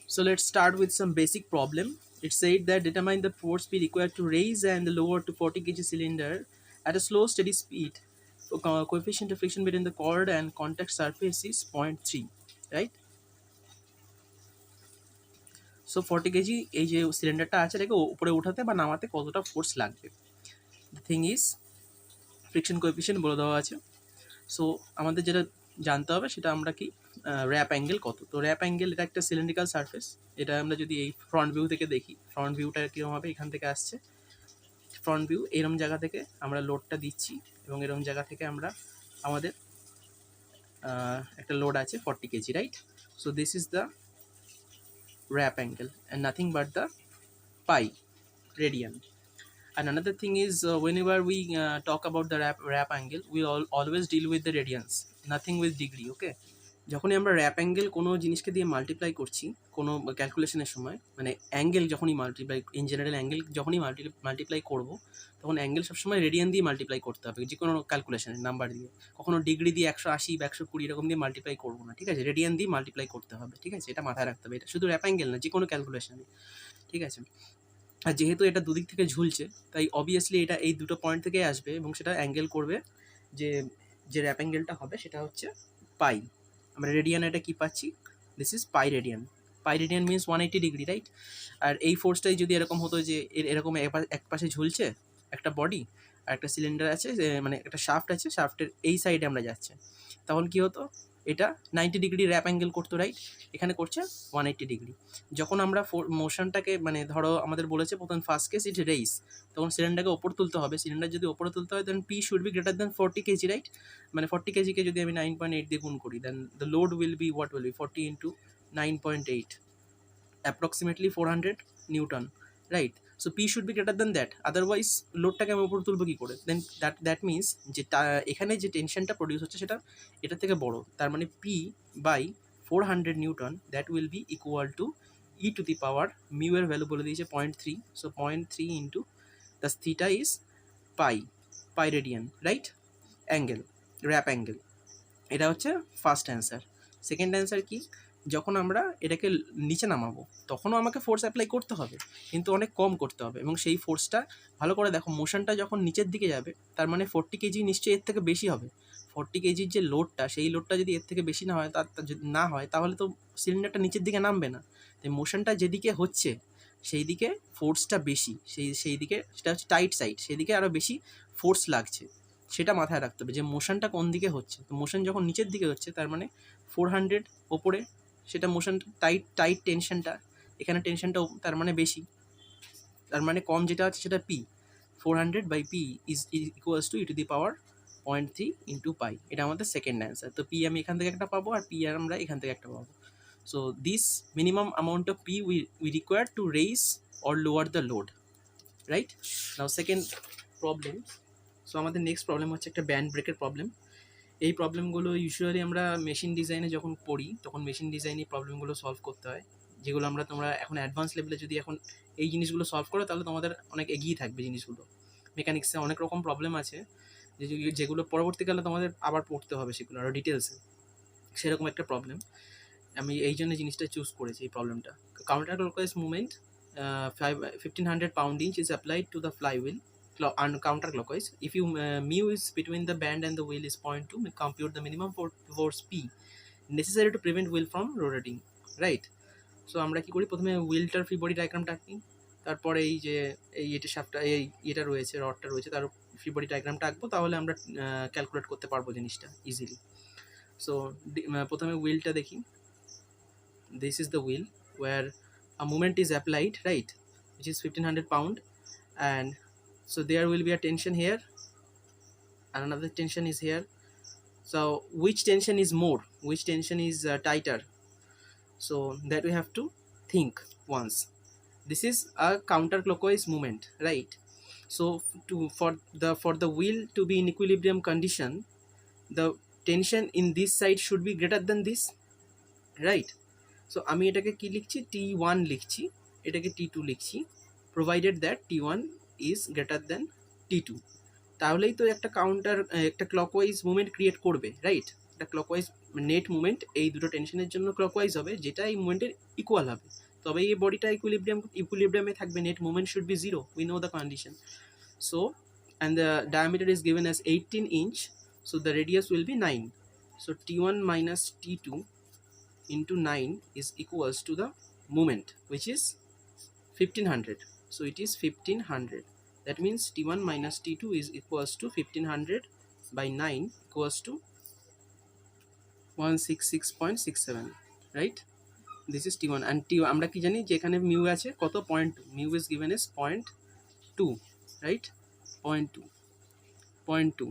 So let's start with some basic problem. It said that determine the force P required to raise and lower to 40 kg cylinder at a slow steady speed. Coefficient of friction between the cord and contact surface is 0.3, right? So 40 kg এই যে সিলিন্ডারটা আছে এটাকে উপরে উঠাতে বা নামাতে কতটা ফোর্স লাগবে। The thing is friction coefficient বলে দেওয়া আছে। সো আমাদের যেটা জানতে হবে সেটা আমরা কি র্যাপ অ্যাঙ্গেল কত। তো র্যাপ অ্যাঙ্গেল এটা একটা সিলিন্ড্রিক্যাল সারফেস। এটা আমরা যদি এই ফ্রন্ট ভিউ থেকে দেখি, ফ্রন্ট ভিউটা কীরকম হবে, এখান থেকে আসছে ফ্রন্ট ভিউ, এরম জায়গা থেকে আমরা লোডটা দিচ্ছি এবং এরম জায়গা থেকে আমরা আমাদের একটা লোড আছে 40 KG, right? So this is the wrap angle and nothing but the pi radian. And another thing is whenever we talk about the wrap angle, we always deal with the radians, nothing with degree. Okay, যখনই আমরা rap angle কোনো জিনিসকে দিয়ে multiply করছি কোনো ক্যালকুলেশনের সময়, মানে angle যখনই মাল্টিপ্লাই, ইন জেনারেল অ্যাঙ্গেল যখনই মাল্টিপ্লাই করবো তখন অ্যাঙ্গেল সবসময় রেডিয়ান দিয়ে মাল্টিপ্লাই করতে হবে, যে কোনো ক্যালকুলেশনের নাম্বার দিয়ে। কখনো ডিগ্রি দিয়ে 180 বা 120 এরকম দিয়ে মাল্টিপ্লাই করবো না, ঠিক আছে? রেডিয়ান দিয়ে মাল্টিপ্লাই করতে হবে, ঠিক আছে? এটা মাথায় রাখতে হবে। এটা শুধু র্যাপ অ্যাঙ্গেল না, যে কোনো ক্যালকুলেশনে, ঠিক আছে? আর যেহেতু এটা দুদিক থেকে ঝুলছে তাই অবভিয়াসলি এটা এই দুটো পয়েন্ট থেকে আসবে এবং সেটা অ্যাঙ্গেল করবে। যে যে র্যাপ অ্যাঙ্গেলটা হবে সেটা হচ্ছে পাই। আমরা রেডিয়ান এটা কী পাচ্ছি? This is pi radian. Pi radian means 180 degree, right? আর এই ফোর্সটাই যদি এরকম হতো যে এরকম এক পাশে ঝুলছে একটা বডি আর একটা সিলিন্ডার আছে, মানে একটা শাফট আছে, শাফটের এই সাইডে আমরা যাচ্ছে, তখন কী হতো? এটা 90 ডিগ্রি র্যাপ অ্যাঙ্গেল করতো, রাইট? এখানে করছে 180 ডিগ্রি। যখন আমরা মোশনটাকে, মানে ধরো আমাদের বলেছে প্রথম ফার্স্ট কেস ইট রেইস, তখন সিলিন্ডারকে ওপর তুলতে হবে। সিলিন্ডার যদি ওপরে তুলতে হয় then P should be greater than 40 KG, right? মানে 40 কেজিকে যদি আমি 9.8 দিয়ে গুণ করি then the load will be what will be 40 into 9.8, approximately 400 newton, right? So P should be greater than that, otherwise লোডটাকে আমি উপরে তুলবো কী করে? দেন দ্যাট মিনস যে এখানে যে টেনশনটা প্রডিউস হচ্ছে সেটা এটা থেকে বড়, তার মানে P by 400 newton that will be equal to e to the power, mu এর ভ্যালু বলে দিয়েছে 0.3, so 0.3 into the theta is pi radian, right? Angle, wrap angle. এটা হচ্ছে ফার্স্ট অ্যান্সার। সেকেন্ড অ্যান্সার কি? যখন আমরা এটাকে নিচে নামাবো তখনও আমাকে ফোর্স অ্যাপ্লাই করতে হবে, কিন্তু অনেক কম করতে হবে, এবং সেই ফোর্সটা ভালো করে দেখো, মোশনটা যখন নিচের দিকে যাবে তার মানে 40 কেজি নিশ্চয়ই এর থেকে বেশি হবে। 40 কেজির যে লোডটা, সেই লোডটা যদি এর থেকে বেশি না হয়, যদি না হয় তাহলে তো সিলিন্ডারটা নিচের দিকে নামবে না। তাই মোশনটা যেদিকে হচ্ছে সেই দিকে ফোর্সটা বেশি, সেই দিকে সেটা হচ্ছে টাইট সাইড, সেই দিকে আরও বেশি ফোর্স লাগছে। সেটা মাথায় রাখতে হবে যে মোশনটা কোন দিকে হচ্ছে। তো মোশন যখন নিচের দিকে হচ্ছে তার মানে 400 ওপরে, সেটা মোশন টাইট টেনশনটা, এখানে টেনশনটা তার মানে বেশি, তার মানে কম যেটা আছে সেটা P. 400 by P is equals to e to the power 0.3 into pi. এটা আমাদের সেকেন্ড অ্যান্সার। তো পি আমি এখান থেকে একটা পাবো আর পি আর আমরা এখান থেকে একটা পাবো। So this minimum amount of P we require to raise or lower the load, right? Now second problem. So আমাদের নেক্সট প্রবলেম হচ্ছে একটা ব্যান্ড ব্রেকের প্রবলেম। এই প্রবলেমগুলো ইউজুয়ালি আমরা মেশিন ডিজাইনে যখন পড়ি তখন মেশিন ডিজাইনে প্রবলেমগুলো সলভ করতে হয়, যেগুলো তোমরা এখন অ্যাডভান্স লেভেলে যদি এখন এই জিনিসগুলো সলভ করো তাহলে তোমাদের অনেক এগিয়ে থাকবে জিনিসগুলো। মেকানিক্সে অনেক রকম প্রবলেম আছে যেগুলো পরবর্তীকালে তোমাদের আবার পড়তে হবে, সেগুলো আরও ডিটেলসে। সেরকম একটা প্রবলেম আমি এই জন্য জিনিসটা চুজ করেছি, এই প্রবলেমটা। Counter clockwise movement 1500 poundage is applied to the flywheel and counterclockwise. If you mu is between the band and the wheel is 0.2, compute the minimum force P necessary to prevent wheel from rotating, right? So আমরা কি করি, প্রথমে হুইলটার free body ডায়াগ্রামটা আঁকি, তারপরে এই যে এটা শাফটটা, এটা রয়েছে, রডটা রয়েছে, তার ফ্রি বডি ডায়াগ্রামটা আঁকবো, তাহলে আমরা ক্যালকুলেট করতে পারবো জিনিসটা ইজিলি। সো প্রথমে হুইলটা দেখি। This is the wheel where a moment is applied, right, which is 1500 pound, and so there will be a tension here and another tension is here. So which tension is more, which tension is tighter? So that we have to think once. This is a counterclockwise movement, right? So for the wheel to be in equilibrium condition, the tension in this side should be greater than this, right? So আমি এটাকে কি লিখছি, T1 লিখছি, এটাকে T2 লিখছি, provided that T1 is greater than T2। তাহলেই তো একটা একটা ক্লকওয়াইজ মুভমেন্ট ক্রিয়েট করবে, রাইট? একটা ক্লকওয়াইজ নেট মুভমেন্ট এই দুটো টেনশনের জন্য ক্লকওয়াইজ হবে, যেটা এই মুভমেন্টের ইকুয়াল হবে, তবে এই বডিটা ইকুইলিব্রিয়ামে থাকবে। Net movement should be zero, we know the condition. So and the diameter is given as 18 inch, so the radius will be 9. So T1 minus T2 into 9 is equals to the moment, which is 1500. So it is 1500. That means T1 minus T2 is equals to 1500 by 9 equals to 166.67, right? This is T1 and T আমরা কি জানি যে এখানে mu আছে কত 0.2, mu is given as 0.2, right? 0.2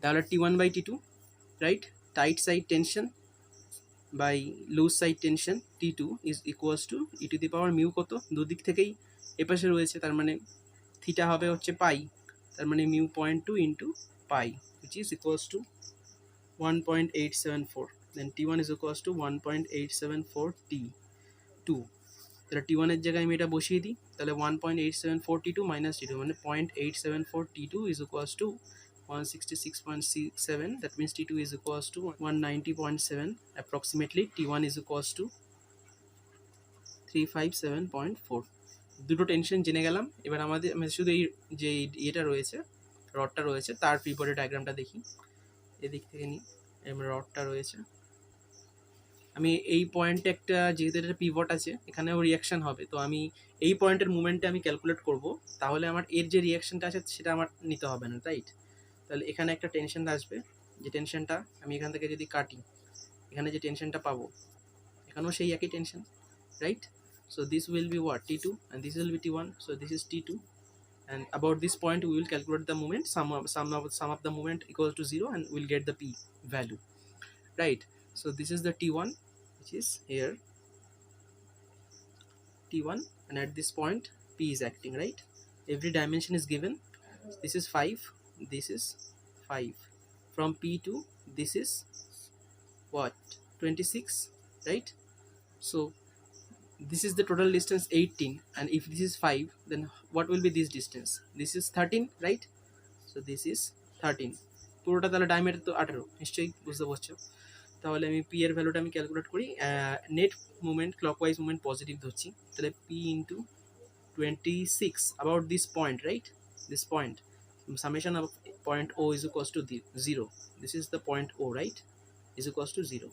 তাহলে T1 by T2, right? Tight side tension by loose side tension T2 is equals to e to the power mu কত, দুদিক থেকেই এপাশে রয়েছে, তার মানে থিটা হবে হচ্ছে পাই, তার মানে mu 0.2 into pi, which is equals to 1.874. then T1 is equals to 1.874 T2, তাহলে T1 এর জায়গায় আমি এটা বসিয়ে দিই, তাহলে 1.874 T2 minus T2 মানে 0.874 T2 is equals to 166.67. that means T2 is equals to 190.7 approximately. T1 is equals to 357.4. দুটো টেনশন জেনে গেলাম। এবার আমাদের শুধু এই যে এটা রয়েছে, রডটা রয়েছে, তার ফ্রি বডি ডায়াগ্রামটা দেখি, এদিক থেকে নিই। এবার রডটা রয়েছে, আমি এই পয়েন্টে একটা, যেহেতু এটা পিভট আছে এখানেও রিয়াকশান হবে, তো আমি এই পয়েন্টের মুভমেন্টে আমি ক্যালকুলেট করব, তাহলে আমার এর যে রিয়াকশানটা আছে সেটা আমার নিতে হবে না, রাইট? তাহলে এখানে একটা টেনশন আসবে, যে টেনশনটা আমি এখান থেকে যদি কাটি, এখানে যে টেনশনটা পাবো এখানেও সেই একই tension, right? So this will be what T2 and this will be T1, so this is T2 and about this point we will calculate the moment, sum of the moment equals to 0 and we'll get the P value, right? So this is the T1 which is here T1, and at this point P is acting, right? Every dimension is given. This is 5, this is 5. From P to this is what, 26, right? So this is the total distance 18, and if this is 5, then what will be this distance? This is 13, right? So this is 13, পুরোটা তাহলে diameter তো 18, নিশ্চয়ই বুঝতে পারছো। তাহলে আমি P এর ভ্যালুটা আমি ক্যালকুলেট করি, net movement clockwise movement positive ধরছি, তাহলে P into 26 about this point, right? This point, summation of point O is equals to 0. This is the point O, right? Is equals to 0.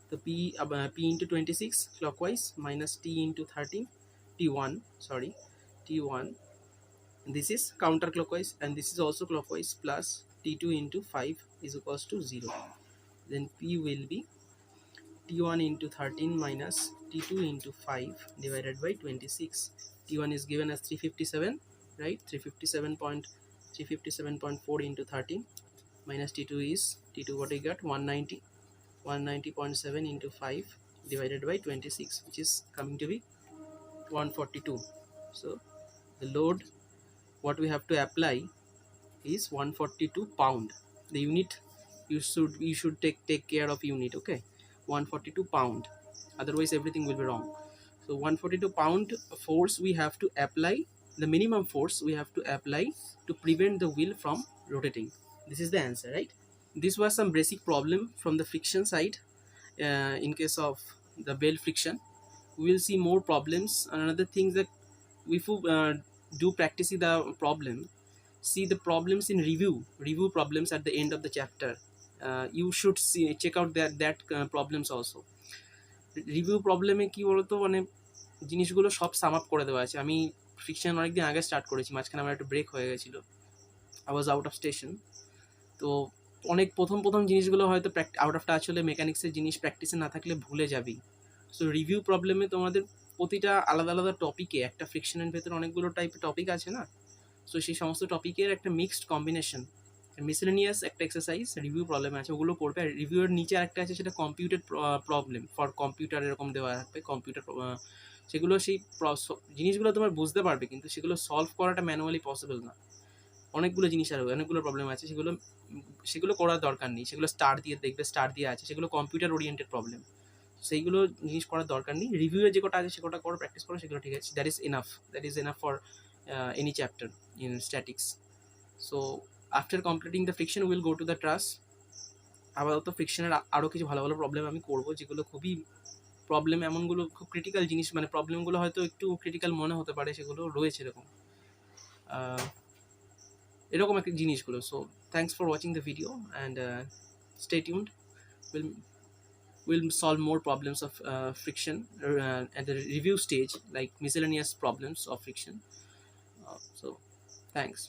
So P into 26 clockwise minus T into 13 T1, sorry, T1, this is counterclockwise and this is also clockwise, plus T2 into 5 is equals to 0. Then P will be T1 into 13 minus T2 into 5 divided by 26. T1 is given as 357, right? 357.4 into 13 minus T2 is, T2 what I got, 190.7 into 5 divided by 26, which is coming to be 142. So the load what we have to apply is 142 pound. The unit you should take care of unit, okay? 142 pound, otherwise everything will be wrong. So 142 pound force we have to apply, the minimum force we have to apply to prevent the wheel from rotating. This is the answer, right? This was some basic problem from the friction side. In case of the belt friction, we will see more problems. Another thing that if you do practicing the problem, see the problems in review problems at the end of the chapter. You should check out that problems also. Review প্রবলেমে কি বলতো, মানে জিনিসগুলো সব sum up করে দেওয়া আছে। আমি ফ্রিকশন অনেকদিন আগে স্টার্ট করেছি, মাঝখানে আমার একটু ব্রেক হয়ে গেছিলো, I was out of station. তো অনেক প্রথম জিনিসগুলো হয়তো আউট অফ টাচ হলে, মেকানিক্সের জিনিস প্র্যাকটিসে না থাকলে ভুলে যাবি। সো রিভিউ প্রবলেমে তোমাদের প্রতিটা আলাদা আলাদা টপিকে, একটা ফ্রিকশনের ভেতরে অনেকগুলো টাইপের টপিক আছে না, সো সেই সমস্ত টপিকের একটা মিক্সড কম্বিনেশন, মিসেলেনিয়াস একটা এক্সারসাইজ রিভিউ প্রবলেম আছে, ওগুলো করবে। আর রিভিউয়ের নিচে আরেকটা আছে, সেটা কম্পিউটার প্রবলেম ফর কম্পিউটার, এরকম দেওয়া থাকবে কম্পিউটার। সেগুলো সেই জিনিসগুলো তোমার বুঝতে পারবে, কিন্তু সেগুলো সলভ করাটা ম্যানুয়ালি পসিবল না। অনেকগুলো জিনিস আর অনেকগুলো প্রবলেম আছে, সেগুলো করার দরকার নেই। সেগুলো স্টার দিয়ে দেখবে, স্টার দিয়ে আছে, সেগুলো কম্পিউটার ওরিয়েন্টেড প্রবলেম, সেইগুলো জিনিস করার দরকার নেই। রিভিউয়ে যে কটা আছে সে কটা করো, প্র্যাকটিস করো, সেগুলো ঠিক আছে। That is enough for any chapter in statics. So after completing the friction, we will go to the truss. আপাতত ফ্রিকশনের আরও কিছু ভালো ভালো প্রবলেম আমি করবো, যেগুলো খুবই প্রবলেম, এমনগুলো খুব ক্রিটিক্যাল জিনিস, মানে প্রবলেমগুলো হয়তো একটু ক্রিটিক্যাল মনে হতে পারে, সেগুলো রয়েছে এরকম এরকম একটা জিনিসগুলো। So thanks for watching the video and stay tuned. We'll we'll solve more problems of friction at the review stage, like miscellaneous problems of friction. So thanks.